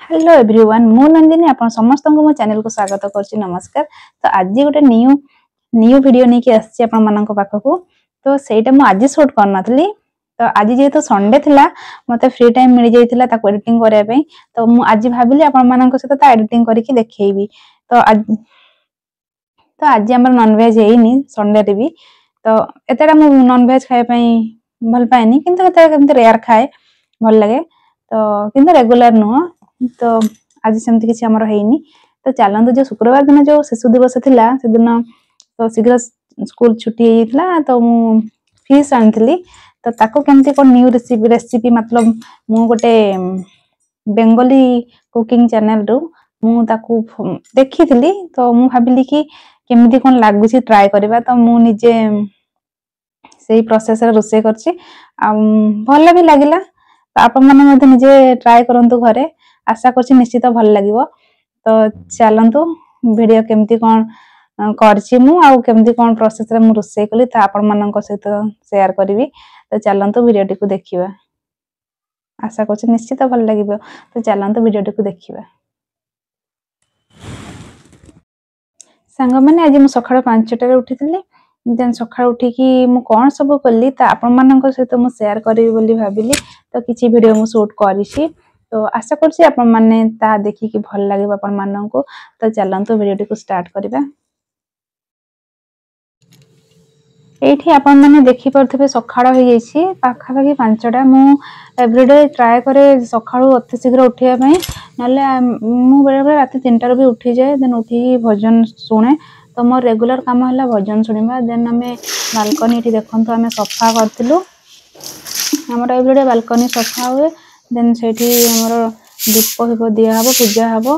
Hello everyone मु नंदिनी आपण समस्त को मो चैनल को स्वागत करछि नमस्कार। तो आज गोटे न्यू न्यू वीडियो नहीं कि आछि आपण मानक पाखकू। तो सेटा मु आज शूट करनथली। तो आज जेहेतु संडे थिला मते फ्री टाइम मिल जाइतिला ताको एडिटिंग करिया पई। तो मु आज भाबिली आपण मानक सहित ता एडिटिंग करके देखैबी। तो आज हमर नॉन वेज हेइनी संडे रे भी। तो एतेडा मु नॉन वेज खाय पई भल पाएनी किंतु एते केमते रेयर खाए भल लागे। तो किंतु रेगुलर नुह। तो आज सेमती किसी हमर हेइनी। तो चलंतु जो शुक्रवार दिन जो शिशु दिवस थिला से दिन तो शीघ्र स्कूल छुट्टी हेइतला। तो मु फिश आनथली। तो ताको केमती को न्यू रेसिपी मतलब मु गोटे बेंगली कुकिंग चैनल रु मु ताको देखिथिली। तो मु भाबिली कि केमती कोन लागुची ट्राई करबा। तो मु निजे सेही प्रोसेस रे रोसे करछि आ भल भी लागिला। तो आपण माने मध्ये निजे ट्राई करंतु घरे आशा करछि निश्चित भल लागिवो। तो चलंतु वीडियो केमती कोन करछि मु आ केमती कोन प्रोसेस रे मु रोसे कली त आपण मानक सहित शेयर करबी। तो चलंतु वीडियो टिकु देखिबा आशा करछि निश्चित भल लागिवो। तो चलंतु वीडियो टिकु देखिबा। सांग माने आज मु सखाळ 5टा रे उठिथिली। देन सखाळ उठी कि मु कोन सब कली त आपण मानक सहित मु शेयर करबी बोली भाबिली। तो किछि वीडियो मु शूट करिछि। तो आशा करछि आपण माने ता देखि कि भल लागिबो आपण माननको। तो चलंतु वीडियो टिकु स्टार्ट करबा। एठी आपण माने देखि परथिबे सखाळ हो जाईछि पाखा पाखी 5टा। मु एवरीडे ट्राई करे सखाळू अति शीघ्र उठिया पई नले मु बेले बेले राति 3टा रे भी उठी जाए। देन उठी भजन सुने। तो मोर रेगुलर काम हला भजन सुनिबा। देन हमें बालकनी एठी देखंतु हमें सफा करथिलु। हमर एवरीडे बालकनी सफा हुए। देन सेठी हमर दीप हिप दिया हबो पूजा हबो।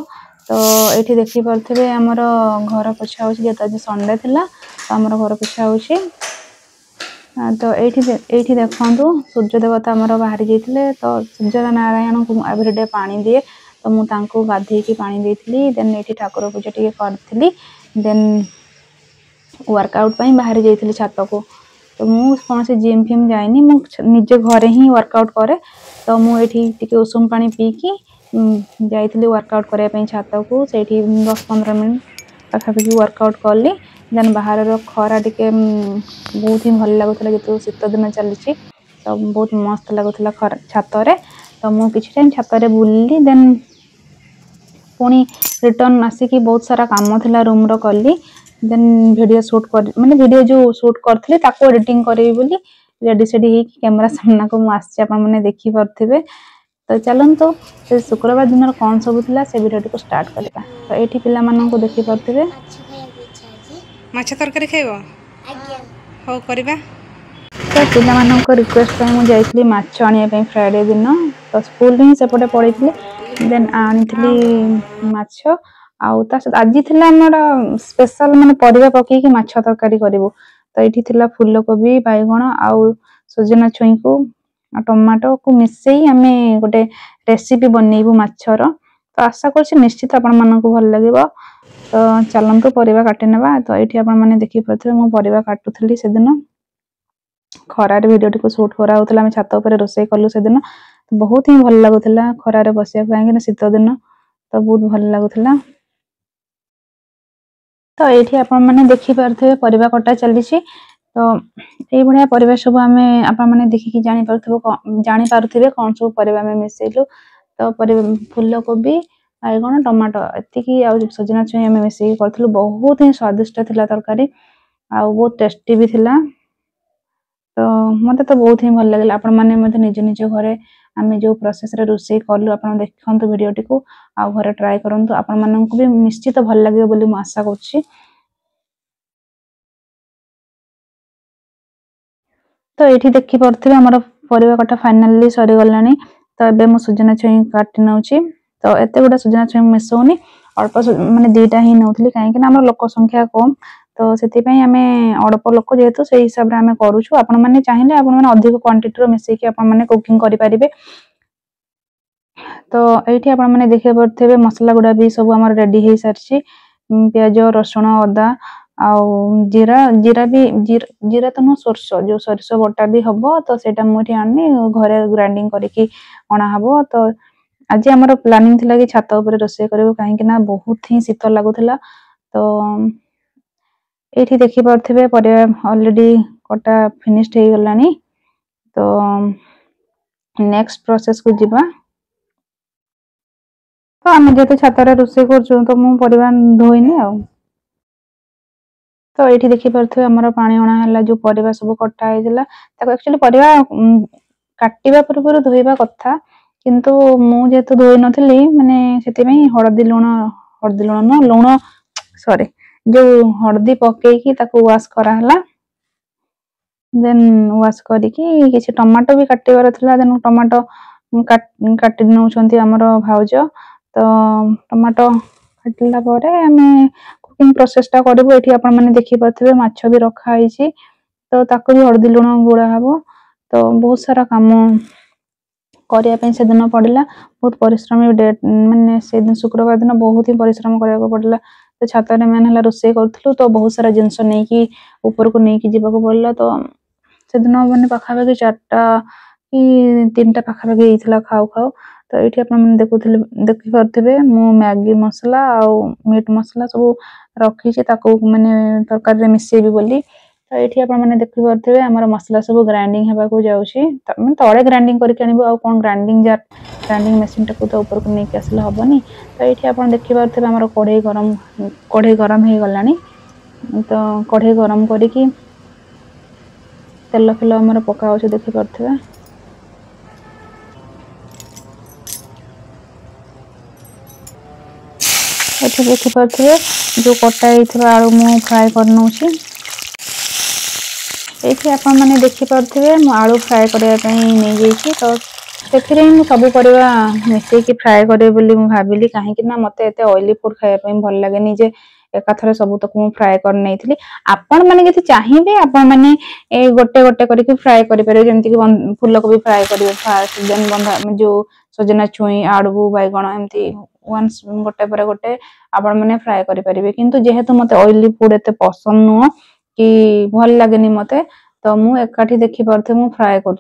तो एठी देखि परथिबे हमर घर पोछा होछि जेता जे संडे थिला। तो हमर घर पोछा होछि। तो एठी देखंतु सूर्य देवता हमर बाहर जाइतिले। तो सूर्य नारायण को एवरीडे पानी दिए। तो मु तांको गाधे की पानी देथिली। देन एठी ठाकुर पूजा टिके करथिली। देन वर्कआउट पई बाहर जाइतिली छात को। तो मु कोन से जिम फिम जाइनी मु निजे घरे ही वर्कआउट करे। तो मु एठी टिके उषुम पानी पी की जाइतिली वर्कआउट करे पई छात को। सेठी 10-15 मिनिट पाखा पाखी वर्कआउट करली। देन बाहर रो खरा टिके बहुत ही भल लागुतला जेतु शीत दिन चलिछि। तो बहुत मस्त लागुतला छात रे। तो मु किछि टाइम छात रे बुलली। देन पुनी रिटर्न आसी की बहुत सारा काम थिला रूम रो करली। देन वीडियो शूट कर माने वीडियो जो शूट करथली ताको एडिटिंग करबी बोली रेडी सेडी ही कैमरा सामना को मु आसी आपण माने देखि परथिबे। तो चलंतु से शुक्रवार दिन कोन सब थिला से वीडियो को स्टार्ट करबा। तो एठी पिला मानन को देखि परथिबे माछ तरकारी खाइबो आज्ञा हो करबा। तो पिला मानन को रिक्वेस्ट पे मु जाइतली माछ आनिया पे फ्राइडे दिन। तो स्कूल ही सेपटे पळितली। देन आनितली माछ आउ ता आज थिला हमर स्पेशल माने परिवा पके कि माछ तरकारी करबो। तो एठी थिला फूल कोबी बाइगण आउ सजना छुई को टमाटो को मिसई हमें गोटे रेसिपी बनेइबो माछर। तो आशा करछि निश्चित आपण मानन को भल लागिबो। तो चलंतु परिवा काटि नेबा। तो एठी आपण माने देखि परथिबे मु परिवा काटुथली से दिन खरा रे वीडियो टिको शूट करा होतला। हम छात ऊपर रोसे कलु से दिन। तो बहुत ही भल लागुतला खरा रे बसिया काहे कि शीत दिन। तो बहुत भल लागुतला। तो एठी आपण माने देखि परथिबे परिवा कटा चलिछि। तो ए बढिया परिवा सब हमें आपण माने देखि कि जानि पारुथिबे कोन सब परिवा हमें मिसेइलु। तो फूल कोबी बाइगण टमाटो एतिकी आ सजना छुई हमें मिसेइ करथलु। बहुत ही स्वादिष्ट थिला तरकारी आ बहुत टेस्टी भी थिला। तो मते तो बहुत ही भल लागला। आपण माने मते निज निज घरे आमे जो प्रोसेस रे रोसे करलु आपण देखंतु वीडियो टिको आ घरे ट्राई करंतु। आपण मानन को भी निश्चित भल लागियो बोली म आशा करछि। तो एठी देखि परथिबे हमर परिवा कटा फाइनली सरी गलानी। तो एबे मु सजना छुई काटि नउछि। तो एते गुडा सजना छुई मिसौनी अल्प माने दीटा ही नउथली काहे कि ना हमर लोक संख्या कम। तो सेति पई हमें अल्प लोक जेहेतु सेही हिसाब रे हमें करूछु। आपण माने चाहिले आपण माने अधिक क्वांटिटी रो मिसै कि आपण माने कुकिंग करि परिबे। तो एठी आपण माने देखि परथिबे मसला गुडा भी सब हमर रेडी हे सरछि। प्याज रसुण अदा आउ जीरा तो नो सरसो जो सरसो बटा भी हबो। तो सेटा मुठी आनी घरे ग्राइंडिंग करिकी अणा हबो। तो आज आमर प्लानिंग थिला कि छात ऊपर रोषे करूँ कहीं बहुत ही शीत लगुला। तो ये देखी पारे परिवा ऑलरेडी कटा फिनिश्ड हो गलानी। तो नेक्स्ट प्रोसेस को जीवा। तो आम जेहेतु छातार रोषे कर तो मु परिवा धोईनी आ। तो ये देखी पारे आमर पानी अणा है जो परिवा सब कटा होता एक्चुअली परिवा काटिबा पूर्व धोइबा कथा किंतु मु जेहेतु धोई नथली माने सेति हळदी लुण न लुण सॉरी जो हळदी पकेकी ताको वाश करा हला। देन वाश करिकी किछि टमाटो भी काटिबार थिला। देन टमाटो काटि नउछंती हमर भाउज। तो टमाटो काटिला परे हमें कुकिंग प्रोसेस टा करबो। एठी आपण माने देखि पाथिबे माछ भी रखा आइछि। तो ताको भी हळदी लुण गुड़ा हबो। तो बहुत सारा काम करने से दिन पड़ा बहुत परिश्रम डेट मानने से दिन शुक्रवार दिन बहुत ही परिश्रम करने पड़ा। तो छात मैंने रोषे करूँ तो बहुत सारा जिनस नहीं ऊपर को लेकिन जीवाक पड़ा। तो से दिन मैंने पाखापाखि 4टा कि 3टा पाखापाखि होता खाऊ खाऊ। तो ये देखिपे मु मैगी मसला आउ मीट मसला सब रखी मैंने तरकारी मिसेबी बोली। तो ये मैंने देखिपे आम मसला सब ग्राइंडिंग होगा जाऊँगी तले ग्राइंडिंग करके कौन ग्राइंडिंग जार ग्राइंडिंग मेसीन टाक तो ऊपर को लेकिन आसले हेनी। तो ये आप देखिपे आम कढ़ई गरम हो गला। तो कढ़ई गरम करी तेल फिल आम पका देखिपे देखिपे जो कटा आलू मु फ्राए कर नौची। ये आपण मैंने देखिपे आलू फ्राए करने नहीं जाइए। तो से सब परिवा मिसेकी फ्राए करे बोली मु भाविली कहीं मत एत ऑयली फूड खायापी भल लगे जे एकाथरे सब तक मु फ्राए कर नहीं। आपण मैंने जब चाहिए आपण मैंने गोटे गोटे करके फ्राए करें जमीक फूलकोबी फ्राए करेंगे फास्ट देन बंधा जो सजना छुई आड़ू बैगण एमती वंस गोटे पर गोटे आपण मैंने फ्राए करेंगे। किंतु जेहेतु मत ऑयली फूड एत पसंद नुह कि भल लगे मत तो मु एकाठी देखी पारे मु फ्राए कर।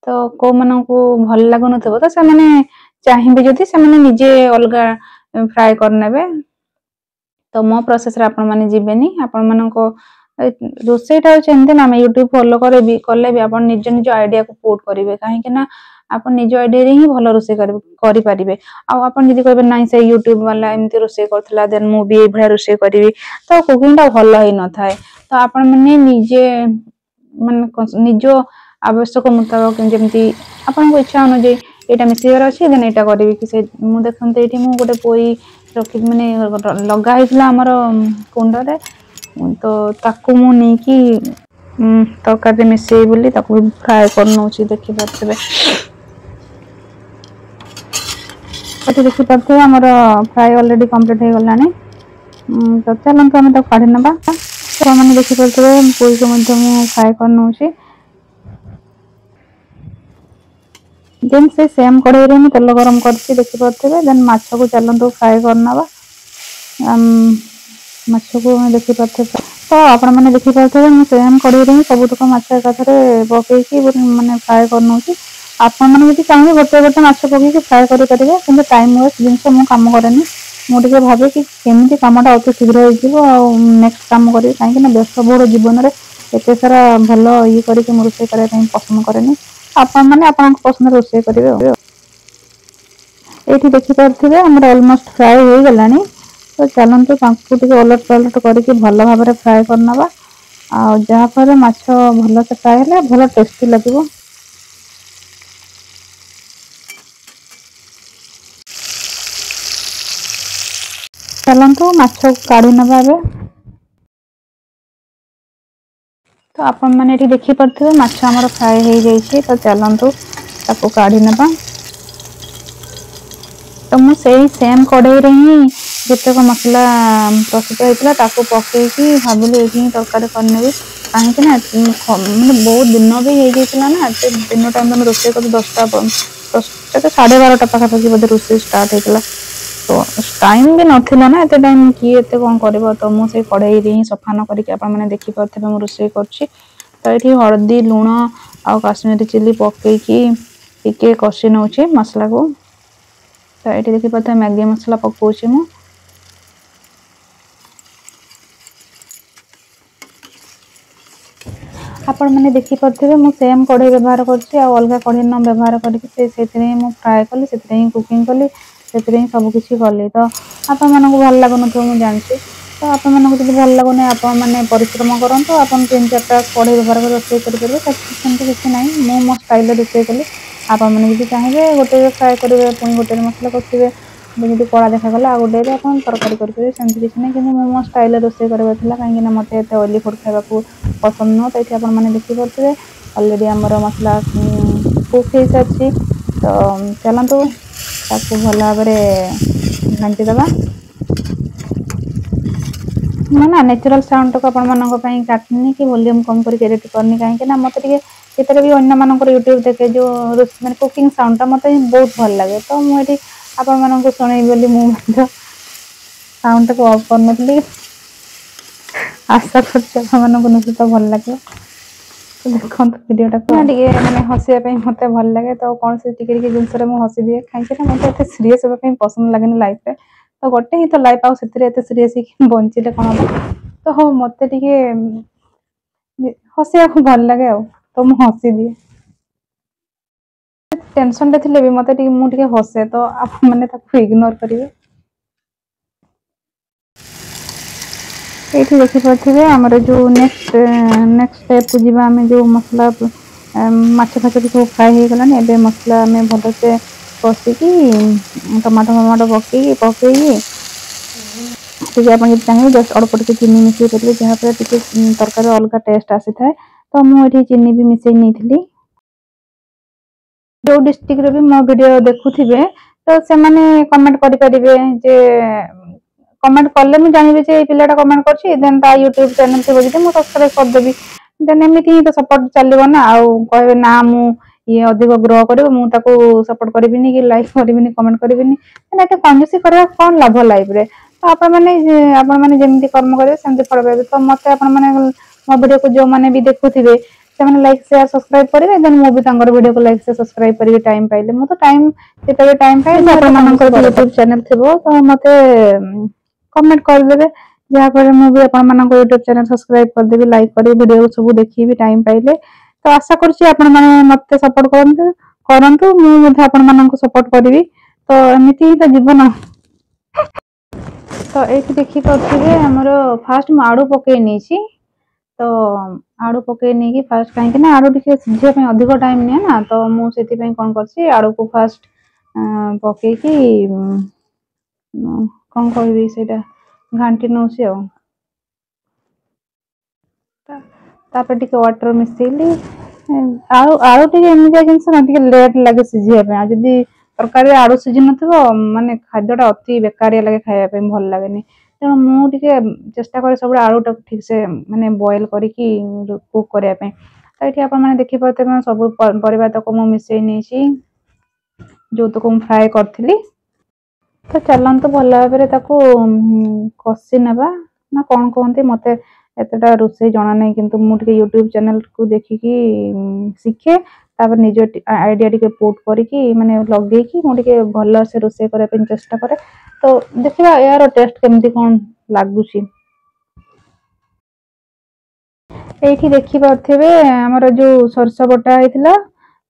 तो को मन को भल लगुन तो से चाहिए जदि से निजे अलग फ्राए करने। तो मो प्रोसेस रे आपण माने जीवेनी आपण मानको रोसेटा होचेंते ना यूट्यूब फॉलो कले भी आपण निज निज आइडिया को पुट करेंगे कहीं आपण निज आइडिया रे ही भल रोसे करि पारिबे। आ आपण जदि कहबे नाही से यूट्यूब वाला एमती रोसे करथला देन मु भी ए भळा रोसे करिवि तो कुकिंग टा भल ही न थाए। तो आपण माने निजे माने निज आवश्यक मुताबिक जमती आपण को इच्छा अनुଯାयी एटा मिसेबार अछि देन एटा करिवि कि से मु देखंते एठी मु गोटे पोई रखी मैंने लगा होता आमर कुंड रे। तो ताकू मु नहीं कि तरकारी मिसई बोली ताकू फ्राए कर नौची देखिपे। देखिपे आमर फ्राए ऑलरेडी कंप्लीट हो गला। तो चलते आम तक काढ़ी ना। तो मैंने देखिपे पोई को फ्राए कर नौची। देन से सेम कढ़ई रे तेल गरम करके देखिपे देन माछ को चलते फ्राए करना। माछ को देखिपे तो आपण मैंने देखिपे सेम कढ़ई रे सब तक माछ एकाथरे पकईकी मैंने फ्राए कर नौची। आपण मैंने जब चाहिए गोटे गोटे माछ पकईकी फ्राए करेंगे कि टाइम वेस्ट जिनस मु कम कैनि मुझे भावे कि केमी कमटा अति शीघ्र हो नेक्स्ट कम करी कहीं व्यस्तबहुल जीवन में एत सारा भल ये करके रोषे करने पसंद कैनि आपण मैंने आप पसंद रोषे करेंगे। ये देखिपे आम अलमोस्ट फ्राए हो गला। तो चलते टे अलट पलट करके भल भाव में फ्राए करना जहाँफल माछ भल से फ्राए है भल टेस्टी लगे। चलतु माछ काढ़ी नवा। तो आपण मैंने देखिपे माछ आमर फ्राए हो जाइए। तो चलतु ताको काढ़ी नवा। तो मुझे सेम कढ़ई रे ही जितक मसला प्रस्तुत होता पकईकी भाविली ये तरकारी करने कहीं मैंने बहुत दिन भी होता ना दिन टाइम में रोषे कर 10टा 12:30 पाखापाखि बोधे रोषे स्टार्ट होता। तो टाइम भी नाला ना एत टाइम किए एत कौन कर। तो मुझे कढ़ई रे ही सफा न करके देखिपे रोषे कर। तो ये हळदी लुण आ काश्मीरी चिली पकईकी टिके कषि नौची मसला को। तो ये देखी पाते मैगी मसला पकाउछि मु आपण मैंने देखी पारे मु सेम कढ़ई व्यवहार करछि आ अलगा कढ़ई न व्यवहार करके मु फ्राए कली से कुकिंग कली से सब किसी कली तो आपण मानक भल लगन मु जानछि तो आपण मानक जब भल लगुनि आपण माने परिश्रम करंतु आपण 3-4टा कढ़ई व्यवहार कर रोषेई करेंगे सेमती किसी ना मु मो स्टाइल रोषेई कली आपण मैंने जब चाहिए गोटे फ्राए करेंगे पुणी गोटे मसला कषे जमी कड़ा देखागला आ गोटे आप तरकारी करेंगे सेमती किसी ना कि मो स्टाइल रोषेई करवा कहीं मत एत ऑयली फूड खावा पसंद नुह तो ये आपने देखिपे अलरेडी आमर मसला कुक हो सारी तो चलतु भल भाव घाटी दबा ना नेचुरल साउंड तक आपण काटनी कि वॉल्यूम कम करके एडिट करनी कहीं मत भी अन्य मानक यूट्यूब देखे जो मैंने कुकिंग साउंड मत बहुत भल लगे तो मुझे आपण मानक शुणेबी बोली मुझे साउंड को ऑफ कर आशा कर तो भल लगे तो देखो वीडियोटा मैंने हसिया मत भल लगे तो कौन से जिनस हसी दिए कहीं मत सीरीयस होगा पसंद लगे लाइफ में तो गोटे ही तो लाइफ आउ सीरीयस बंचिले कौन तो हाँ मत हसिया भल लगे तो मुझे हसी दिए टेंशन रे थिले भी मत मुझे हसे तो आप मैंने इग्नोर करेंगे ये देखिपे आमर जो नेक्स्ट स्टेप को जीवा आम जो मसला माछ फाछ सब फ्राए हो गलानी एबे मसला आम भलसे कषिकी टमाटो फमाटो पकई चाहिए जस्ट अल्प टे चीनी मिसई करेंगे जहाँफल तरकारी अलग टेस्ट आसी था तो मुझे चीनी भी मिसई नहीं जो डिस्ट्रिक्ट भी मो वीडियो देखुथिबे तो से माने कमेंट करि परिबे जे कमेंट कले मुझे जानबी जे पिलाटा कमेंट करछि देन ता यूट्यूब चैनल थे बजे मु सब्सक्राइब कर देबी देन एमिति ही तो सपोर्ट चलिबो ना आ कहबे ना मु ये अधिक ग्रो करिवो मु ताको सपोर्ट करबिनी कि लाइक करबिनी कमेंट करबिनी एना के कंजूसी करबा कोन लाभ लाइफ रे तो आपण माने जेमति कर्म करिवे सेमति फल पाइबे तो मते आपण माने मो वीडियो को जो माने भी देखुथिबे से लाइक शेयर सब्सक्राइब करेंगे देन मु भी तांकर वीडियो को लाइक से सब्सक्राइब करी टाइम पाइले मु तो टाइम जेते टाइम पाए आपण मानकर यूट्यूब चैनल थिबो तो मते कमेंट कर देबे जहा पर मु भी आपण मानकर यूट्यूब चैनल सब्सक्राइब कर देबी लाइक करी वीडियो सब देखी भी टाइम पाइले तो आशा करछि आपण माने मते सपोर्ट करंतु मु मध्ये आपण माननको सपोर्ट करबी तो एमिति ही तो जीवन तो एठी देखि पथिबे हमरो फास्ट मु आडू पके नेछि तो आड़ू पके नहीं कि फास्ट कहीं ना आड़ू टे सीझे अधिक टाइम नहीं ना तो मुझे कौन कर आड़ू को फास्ट पके कौन कह से घाटी नौ वाटर मिसेली आड़ू आड़ू टे जिनस ना लेट लगे सीझे जदि तरकारी आड़ू सीझी न माने खाद्यटा अति बेकारिया लगे खायापे भल लगे तेणु मुझे चेष्टा कर सब आलू टाक ठीक से माने बॉयल करके कुक करने तो ये आप देखिपे सब परिवा तक मुझे मिसई नहीं जो तक फ्राए करी तो चलतु भल भाव कषि ना ना कौन कहते मत एतटा रोषे जना ना कि मुझे यूट्यूब चैनल को देखिकी शिखे तापर निज आइडिया टी पुट करी माने लगे मुझे भल से रोषे करने चेष्टा करे तो देखा यार टेस्ट केमती कौन लगुच ये देखिपे आमर जो सरस बटा होता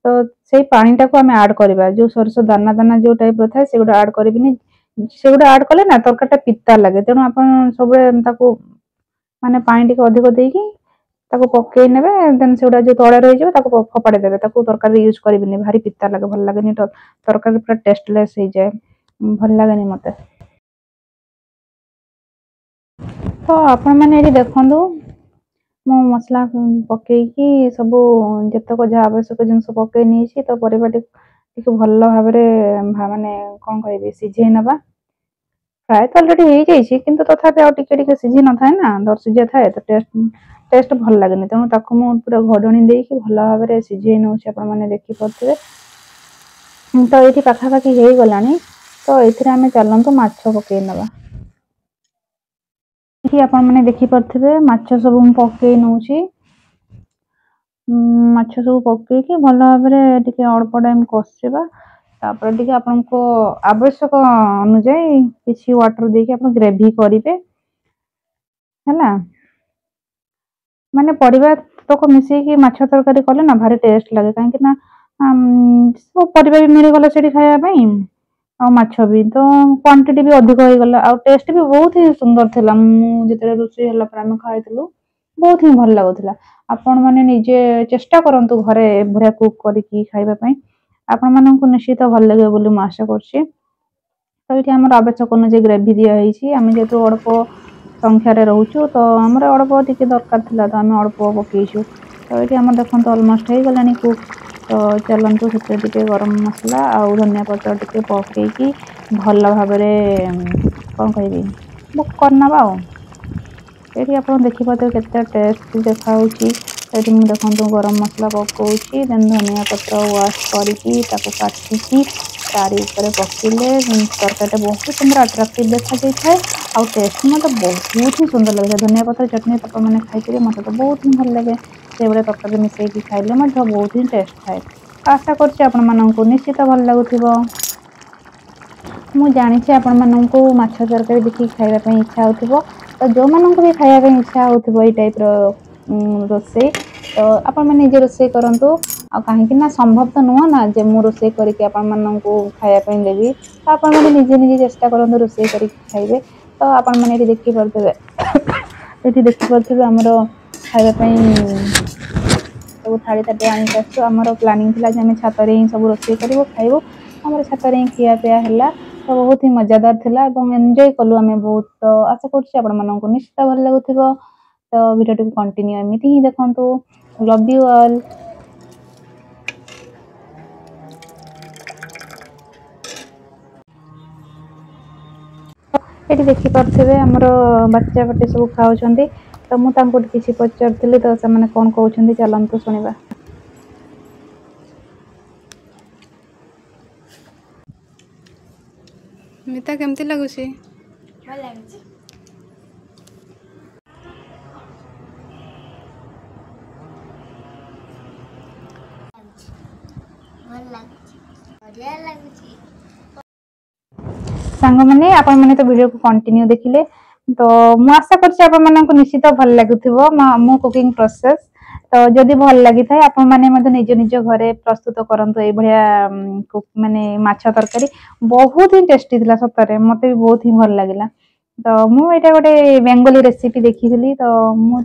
तो से पानीटा को आम आड करवा जो सरस दाना दाना जो टाइप रे से आड करें से आड कले ना तरकारीटा पिता लगे तेणु आप सब माने पानी टी अधिक देकी पकई ने देन से जो तले रही फपाड़ी देवे तरकारी यूज करें भारी पिता लगे भल लगे तरकारी पूरा टेस्टलेस हो जाए भल लगे मत तो आपण मैंने ये देखु मो मसला पकईकी सब जितक जहाँ आवश्यक जिनस पकई नहीं तो परिवार भल भाव माने कौन कह सीझे ना फ्राए तो अलरेडी हो किंतु तथापि आगे सीझी न था ना दर सीझा थाए तो टेस्ट भल लगे तेणु ताकू मु पूरा घोड़णी देकी भल भाव सीझे नौ मैंने देखिपे तो ये पाखापाखि हो गला तो ये आम चलतु माछ पकई नवा आप देखिपे माछ सब पकई नौ माछ सब पकईकी भल भाव अल्प टाइम कषा तापर टिके आपनको आवश्यक अनुଯାयी किसी वाटर देके आप ग्रेवी करेंगे है माने परिवार तक मिसेकी माछ तरकारी कले ना भारी टेस्ट लगे कहीं सब परिवार भी मिलगला से खायापी आ माछ भी तो क्वांटिटी भी अधिक हो गला आ टेस्ट भी बहुत ही सुंदर थिला जिते रोषे हला पर आम खाइलु बहुत ही भल लगुला आपण मैंने निजे चेष्टा करंतु घरे बढ़िया कुक करके खाइबा पई आपण माननकु निश्चित भल लगे बोली मु आशा करछि तो ये आम आवश्यक अनुसार ग्रेवी दिखाई आम जेहतु अल्प संख्यार रोचु तो आम अल्प टी दरकार था तो आम अल्प पकईचु तो ये आम देखते अलमोस्ट हो गलानी कुक तो चलतु से गरम मसला आउ धनिया पत्र टी पकईकी भल भाव कौन कह बुक करना ये आप देखिए केते टेस्ट देखा ये देखो गरम मसला पकाउची देन धनिया पत्र वाश करके काटिकी तारी ऊपर पकेले तरकारी बहुत सुंदर अट्राक्टिव देखा जाए आउ टेस्ट मत बहुत ही सुंदर लगे धनिया पत्र चटनी तक मैंने खाई मत तो बहुत ही भल लगे से भाई तरकारी मिसेकी खाइले बहुत ही टेस्ट थाए आशा कर निश्चित भल लगुव मु जानी आपण मानक माछ तरकारी देखिए खावाई इच्छा हो तो जो मानक भी खायापी इच्छा हो टाइप रोसे तो आपण मैंने निजे रोसे करूँ आ कहीं संभव तो नुह ना जे मु रोसे करके आपण मानक खायापी देवी तो आपण मैंने निजे निजे चेष्टा करूँ रोसे कर खाइबे तो आपण मैंने ये देखी पारे ये देखी पारे आमर खायापी सब थाली ताटे आनिक आसु आमर प्लानिंग थी आम छात ही सब रोसे कर खाइबू आम छात ही खिया पिया है तो बहुत ही मजादार थिला एंजॉय कलु आम बहुत तो आशा कर निश्चित भल लगुव तो वीडियो टी कंटिन्यू एमती ही देखु लव यू ऑल ये देखिपे आमर बच्चा बच्चे सब खाऊँ तो मुझे किसी पचारि तो से कौन कहते चलतु शुणा मिता केमती लगुच सांग मैंने आपण मैंने तो वीडियो को कंटिन्यू देखिले तो मु आशा कर निश्चित भल लगुव मो कुकिंग प्रोसेस तो जदि भल लगी था आपण मैंने निज निज घरे प्रस्तुत करंतु ए भलिया माने माछ तरकारी बहुत ही टेस्टी थिला सतरे मते भी बहुत ही भल लागिला तो मु एटा गोटे बेंगली रेसिपी देखी तो मु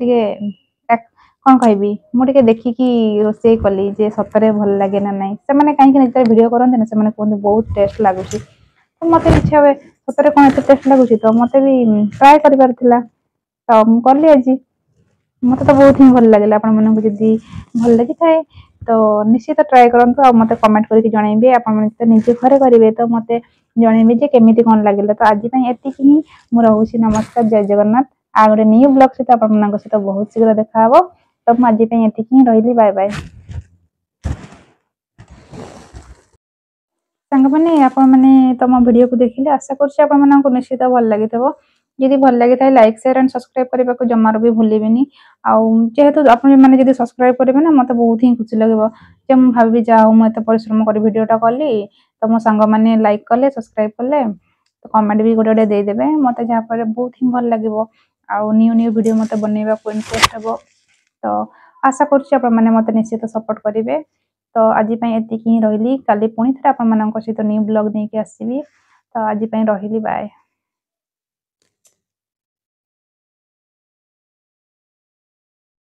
कौन कहबी मुझे देखिकी रोसे कली जे सतरे भल लगे ना नहीं से मैंने कहीं निज वीडियो करते से कहते बहुत टेस्ट लगुच तो मत इच्छा हुए सतरे कौन एत टेस्ट लगुच तो मत भी ट्राए कर तो मुझे आज मत तो बहुत ही भल लगे आपण मानक जदि भल लगी थाए तो निश्चित ट्राए करूँ आ मत कमेंट करके जनइबे आपण तो निजे घरे करेंगे तो मत जनइबे जे केमिति कौन लगे तो आज एति ही मु रोची नमस्कार जय जगन्नाथ आ गोटे न्यू ब्लॉग सहित आपण सहित बहुत शीघ्र देखा तो मुझे एति ही रही बाय बाय सांग मैंने आपण मैंने तुम वीडियो को देखिले आशा कर निश्चित भल लगी जदि भल लगी था लाइक शेयर एंड सब्सक्राइब करने को जमार भी भूलें जेहेतु आप मैंने सब्सक्राइब करेंगे ना मत बहुत ही खुशी लगे जे मुझे भावी जाऊँ मुझे परिश्रम कर वीडियोटा कली तो मो सांग मैंने लाइक कले सब्सक्राइब कले तो कमेंट भी गोटे गोटे देदेवे मत जहाँफल बहुत ही भल लगे आउ न्यू न्यू वीडियो मत बनवा इंटरेस्ट हे तो आशा कर मत निश्चित सपोर्ट करेंगे तो आज एति ही रही काली पुणी थे आप सहित न्यू ब्लॉग नहीं आसबि तो आज रही बाय।